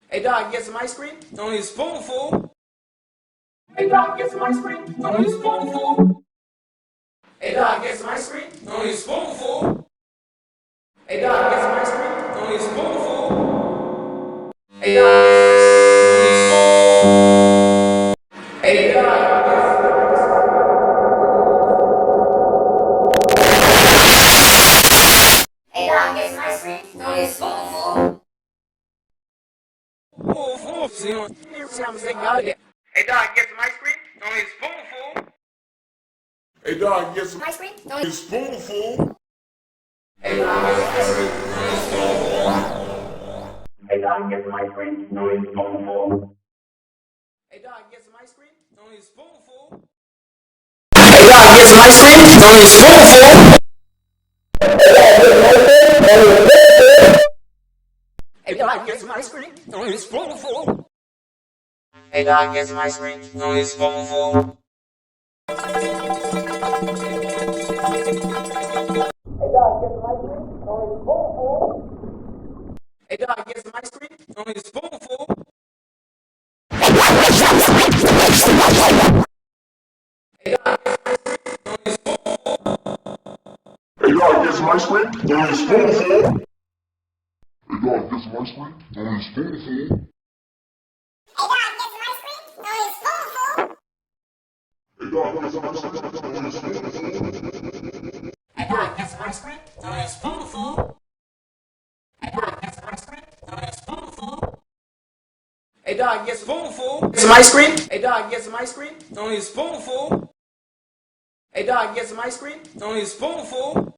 Hey dog, get some ice cream? Only a spoonful. Hey dog, get some ice cream? Only a spoonful. Hey dog, get some ice cream? Only a spoonful. Hey dog, get some ice cream? Only a spoonful. Hey dog, get some ice cream? Hey dog, get some ice cream? Only a spoonful. See on. Hey dog, get some ice cream? Only a spoonful. Hey dog, get some Ice cream? a spoonful. Hey dog, get some ice cream? Hey dog, get some ice cream? No, it's spoonful. Hey dog, get some ice cream? Only a spoonful. Hey dog, get some ice cream? Only a spoonful. Hey dog, get some ice cream? Only a spoonful. Hey dog, get some ice cream? Only a spoonful. Hey dog, get some ice cream? Only a spoonful. Hey dog, get some ice cream? Only a spoonful. Hey dog, get some ice cream? Hey dog, get some ice cream. Only a spoonful. Hey dog, get some ice cream. Only a spoonful. Hey dog, get some ice cream. Only a spoonful. Hey dog, get some ice cream? Only a spoonful. Hey dog, get some ice cream? Only a spoonful. Hey dog, get Spoonful. some ice cream? Hey dog, get some ice cream? Only a spoonful. Hey dog, get some ice cream? Only a spoonful.